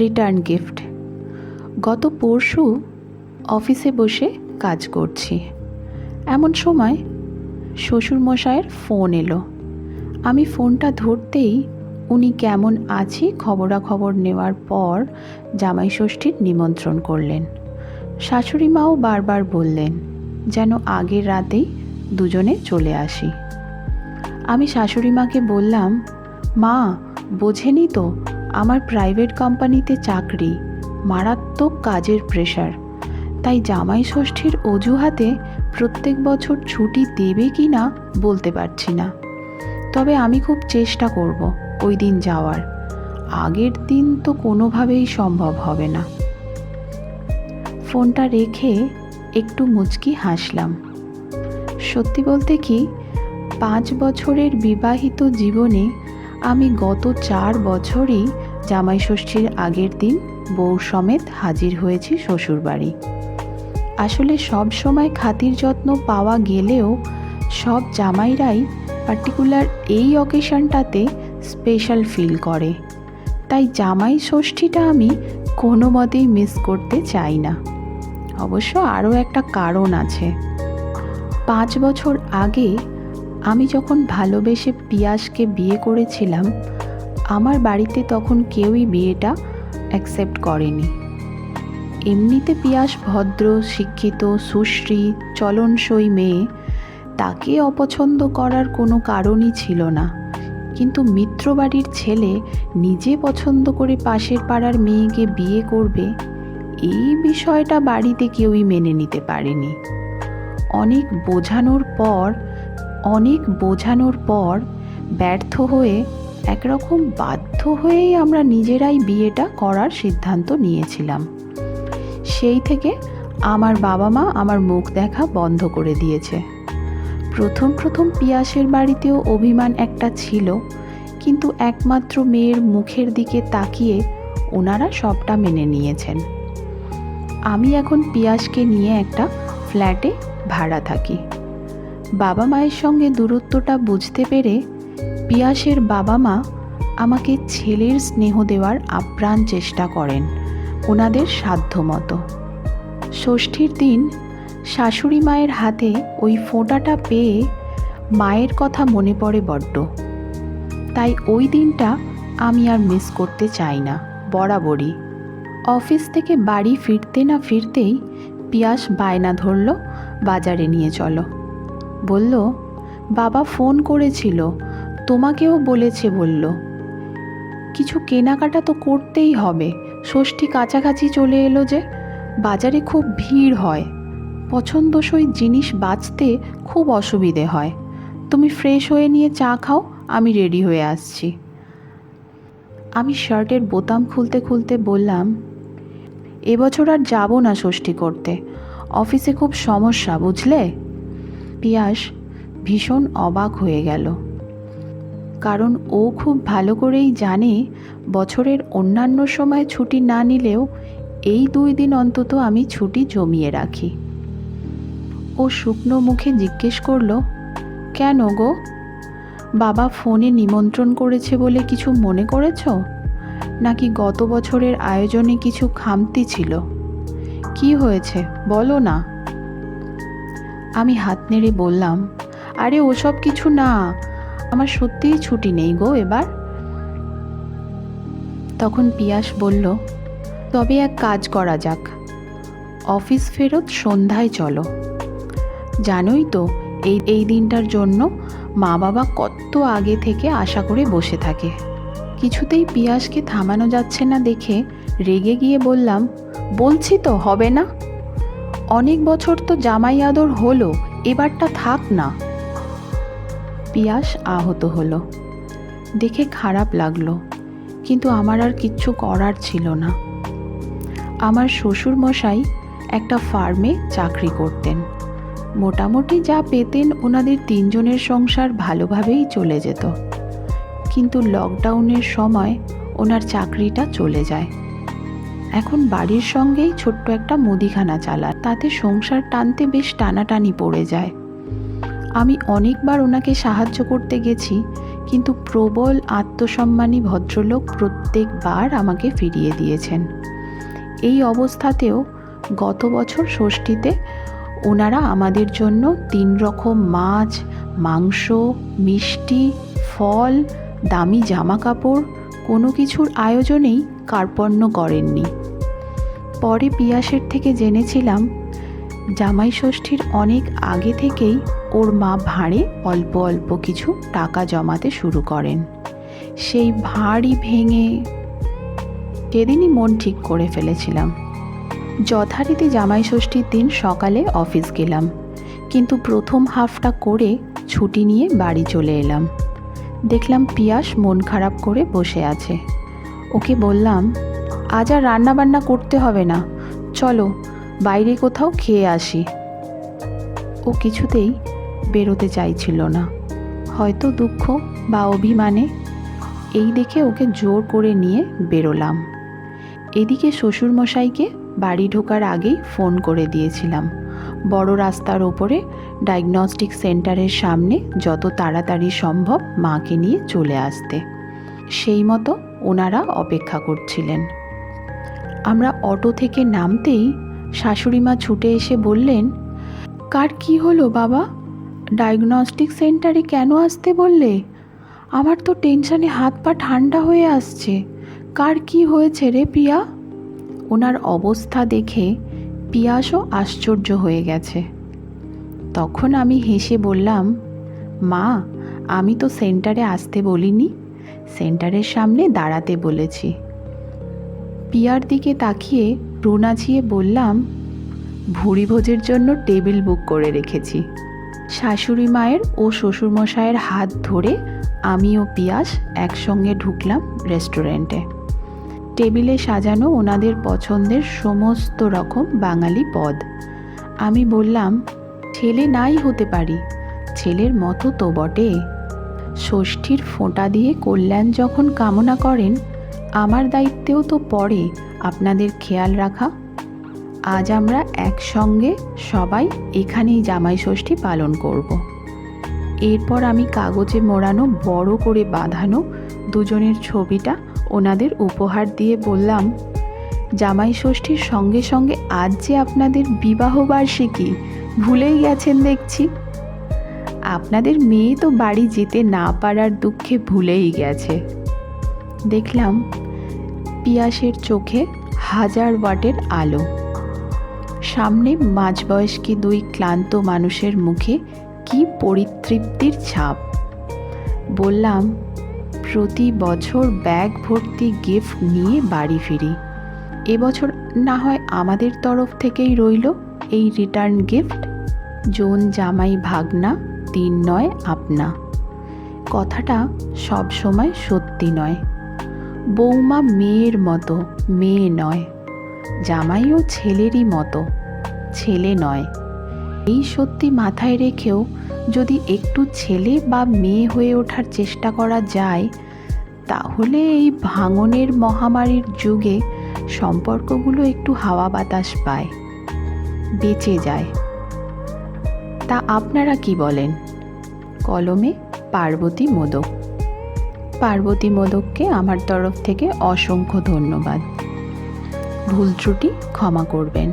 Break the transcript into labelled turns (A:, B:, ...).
A: Return gift. গত পরশু অফিসে বসে কাজ করছি, এমন সময় শ্বশুরমশাইয়ের ফোন এলো। আমি ফোনটা ধরতেই উনি কেমন আছি খবরাখবর নেওয়ার পর জামাই ষষ্ঠীর নিমন্ত্রণ করলেন। শাশুড়ি মাও বারবার বললেন যেন আগের রাতেই দুজনে চলে আসি। আমি শাশুড়ি মাকে বললাম, মা বোঝেনি তো, আমার প্রাইভেট কোম্পানিতে চাকরি, মারাত্মক কাজের প্রেশার, তাই জামাই ষষ্ঠীর অজুহাতে প্রত্যেক বছর ছুটি দেবে কি না বলতে পারছি না। তবে আমি খুব চেষ্টা করব ওই দিন যাওয়ার। আগের দিন তো কোনোভাবেই সম্ভব হবে না। ফোনটা রেখে একটু মুচকি হাসলাম। সত্যি বলতে কি, 5 বছরের বিবাহিত জীবনে আমি গত 4 বছরই জামাই ষষ্ঠীর আগের দিন বউ সমেত হাজির হয়েছি শ্বশুরবাড়ি। আসলে সব সময় খাতির যত্ন পাওয়া গেলেও সব জামাইরাই পার্টিকুলার এই অকেশনটাতে স্পেশাল ফিল করে, তাই জামাই ষষ্ঠীটা আমি কোনো মতেই মিস করতে চাই না। অবশ্য আরও একটা কারণ আছে। 5 বছর আগে আমি যখন ভালোবেসে পিয়াসকে বিয়ে করেছিলাম, আমার বাড়িতে তখন কেউই বিয়েটা অ্যাকসেপ্ট করেনি। এমনিতে পিয়াস ভদ্র, শিক্ষিত, সুশ্রী, চলনসই মেয়ে, তাকে অপছন্দ করার কোনো কারণই ছিল না। কিন্তু মিত্রবাড়ির ছেলে নিজে পছন্দ করে পাশের পাড়ার মেয়েকে বিয়ে করবে, এই বিষয়টা বাড়িতে কেউই মেনে নিতে পারেনি। অনেক বোঝানোর পর ব্যর্থ হয়ে একরকম বাধ্য হয়েই আমরা নিজেরাই বিয়েটা করার সিদ্ধান্ত নিয়েছিলাম। সেই থেকে আমার বাবা মা আমার মুখ দেখা বন্ধ করে দিয়েছে। প্রথম পিয়াসের বাড়িতেও অভিমান একটা ছিল, কিন্তু একমাত্র মেয়ের মুখের দিকে তাকিয়ে ওনারা সবটা মেনে নিয়েছেন। আমি এখন পিয়াসকে নিয়ে একটা ফ্ল্যাটে ভাড়া থাকি। বাবা মায়ের সঙ্গে দূরত্বটা বুঝতে পেরে পিয়াসের বাবা মা আমাকে ছেলের স্নেহ দেওয়ার আপ্রাণ চেষ্টা করেন ওনাদের সাধ্যমতো। ষষ্ঠীর দিন শাশুড়ি মায়ের হাতে ওই ফোঁটাটা পেয়ে মায়ের কথা মনে পড়ে বড্ড। তাই ওই দিনটা আমি আর মিস করতে চাই না বরাবরই। অফিস থেকে বাড়ি ফিরতে না ফিরতেই পিয়াস বায়না ধরল বাজারে নিয়ে চলো। বলল, বাবা ফোন করেছিল, তোমাকেও বলেছে বলল। কিছু কেনাকাটা তো করতেই হবে, ষষ্ঠী কাছাকাছি চলে এলো যে, বাজারে খুব ভিড় হয়, পছন্দসই জিনিস বাছতে খুব অসুবিধে হয়। তুমি ফ্রেশ হয়ে নিয়ে চা খাও, আমি রেডি হয়ে আসছি। আমি শার্টের বোতাম খুলতে খুলতে বললাম, এবছর আর যাব না ষষ্ঠী করতে, অফিসে খুব সমস্যা বুঝলে। পিয়াস ভীষণ অবাক হয়ে গেল, কারণ ও খুব ভালো করেই জানে বছরের অন্যান্য সময় ছুটি না নিলেও এই 2 দিন অন্তত আমি ছুটি জমিয়ে রাখি। ও শুকনো মুখে জিজ্ঞেস করলো, কেন গো, বাবা ফোনে নিমন্ত্রণ করেছে বলে কিছু মনে করেছ, নাকি গত বছরের আয়োজনে কিছু খামতি ছিল? কি হয়েছে বলো না। আমি হাত নেড়ে বললাম, আরে ওসব কিছু না, আমার সত্যিই ছুটি নেই গো এবার। তখন পিয়াস বলল, তবে এক কাজ করা যাক, অফিস ফেরত সন্ধ্যায় চলো। জানোই তো এই দিনটার জন্য মা বাবা কত আগে থেকে আশা করে বসে থাকে। কিছুতেই পিয়াসকে থামানো যাচ্ছে না দেখে রেগে গিয়ে বললাম, বলছি তো হবে না, অনেক বছর তো জামাই আদর হলো, এবারটা থাক না। পিয়াস আহত হলো, দেখে খারাপ লাগলো, কিন্তু আমার আর কিচ্ছু করার ছিল না। আমার শ্বশুর মশাই একটা ফার্মে চাকরি করতেন, মোটামুটি যা পেতেন ওনাদের 3 জনের সংসার ভালোভাবেই চলে যেত। কিন্তু লকডাউনের সময় ওনার চাকরিটা চলে যায়। এখন বাড়ির সঙ্গেই ছোট্ট একটা মুদিখানা চালান, তাতে সংসার টানতে বেশ টানাটানি পড়ে যায়। আমি অনেকবার ওনাকে সাহায্য করতে গেছি, কিন্তু প্রবল আত্মসম্মানী ভদ্রলোক প্রত্যেকবার আমাকে ফিরিয়ে দিয়েছেন। এই অবস্থাতেও গত বছর ষষ্ঠীতে ওনারা আমাদের জন্য 3 রকম মাছ, মাংস, মিষ্টি, ফল, দামি জামা কাপড় কোনো কিছুর আয়োজনেই কার্পণ্য করেননি। পরে পিয়াসের থেকে জেনেছিলাম জামাই ষষ্ঠীর অনেক আগে থেকেই ওর মা ভাঁড়ে অল্প অল্প কিছু টাকা জমাতে শুরু করেন। সেই ভাঁড়ই ভেঙে সেদিনই মন ঠিক করে ফেলেছিলাম। যথারীতি জামাই ষষ্ঠীর দিন সকালে অফিস গেলাম, কিন্তু প্রথম হাফটা করে ছুটি নিয়ে বাড়ি চলে এলাম। দেখলাম পিয়াস মন খারাপ করে বসে আছে। ওকে বললাম, আজ আর রান্নাবান্না করতে হবে না, চলো বাইরে কোথাও খেয়ে আসি। ও কিছুতেই বেরোতে চাইছিল না, হয়তো দুঃখ বা অভিমানে। এই দেখে ওকে জোর করে নিয়ে বেরোলাম। এদিকে শ্বশুরমশাইকে বাড়ি ঢোকার আগেই ফোন করে দিয়েছিলাম বড় রাস্তার ওপরে ডায়াগনস্টিক সেন্টারের সামনে যত তাড়াতাড়ি সম্ভব মাকে নিয়ে চলে আসতে। সেই মতো ওনারা অপেক্ষা করছিলেন। আমরা অটো থেকে নামতেই শাশুড়িমা ছুটে এসে বললেন, কার কি হলো বাবা? ডায়াগনস্টিক সেন্টারে কেন আসতে বললে? আমার তো টেনশনে হাত পা ঠান্ডা হয়ে আসছে। কার কি হয়েছে রে পিয়া? ওনার অবস্থা দেখে পিয়াসও আশ্চর্য হয়ে গেছে। তখন আমি হেসে বললাম, মা, আমি তো সেন্টারে আসতে বলিনি, সেন্টারের সামনে দাঁড়াতে বলেছি। পিয়ার দিকে তাকিয়ে ভ্রু নাচিয়ে বললাম, ভুরিভোজের জন্য টেবিল বুক করে রেখেছি। শাশুড়ি মায়ের ও শ্বশুরমশাইয়ের হাত ধরে আমি ও পিয়াস একসঙ্গে ঢুকলাম রেস্টুরেন্টে। টেবিলে সাজানো ওনাদের পছন্দের সমস্ত রকম বাঙালি পদ। আমি বললাম, ছেলে নাই হতে পারি, ছেলের মতো তো বটে। ষষ্ঠীর ফোঁটা দিয়ে কল্যাণ যখন কামনা করেন, আমার দায়িত্বেও তো পড়ে আপনাদের খেয়াল রাখা। আজ আমরা একসঙ্গে সবাই এখানেই জামাই ষষ্ঠী পালন করব। এরপর আমি কাগজে মোড়ানো বড় করে বাঁধানো দুজনের ছবিটা ওনাদের উপহার দিয়ে বললাম, জামাই ষষ্ঠীর সঙ্গে সঙ্গে আজ যে আপনাদের বিবাহবার্ষিকী, ভুলেই গেছেন দেখছি। আপনাদের মেয়ে তো বাড়ি যেতে না পারার দুঃখে ভুলেই গেছে। দেখলাম পিয়াসের চোখে 1000 ওয়াটের আলো। সামনে মাঝবয়স্কী 2 ক্লান্ত মানুষের মুখে কি পরিতৃপ্তির ছাপ। বললাম, প্রতি বছর ব্যাগ ভর্তি গিফট নিয়ে বাড়ি ফিরি, এবছর না হয় আমাদের তরফ থেকেই রইল এই রিটার্ন গিফট। জোন জামাই ভাগনা 3 নয় আপনা। কথাটা সব সময় সত্যি নয়। বৌমা মেয়ের মতো মেয়ে নয়, জামাইও ছেলেরই মতো ছেলে নয়। এই সত্যি মাথায় রেখেও যদি একটু ছেলে বা মেয়ে হয়ে ওঠার চেষ্টা করা যায়, তাহলে এই ভাঙনের মহামারীর যুগে সম্পর্কগুলো একটু হাওয়া বাতাস পায়, বেঁচে যায়। তা আপনারা কি বলেন? কলমে পার্বতী মোদক। পার্বতী মোদককে আমার তরফ থেকে অসংখ্য ধন্যবাদ। ভুল ত্রুটি ক্ষমা করবেন।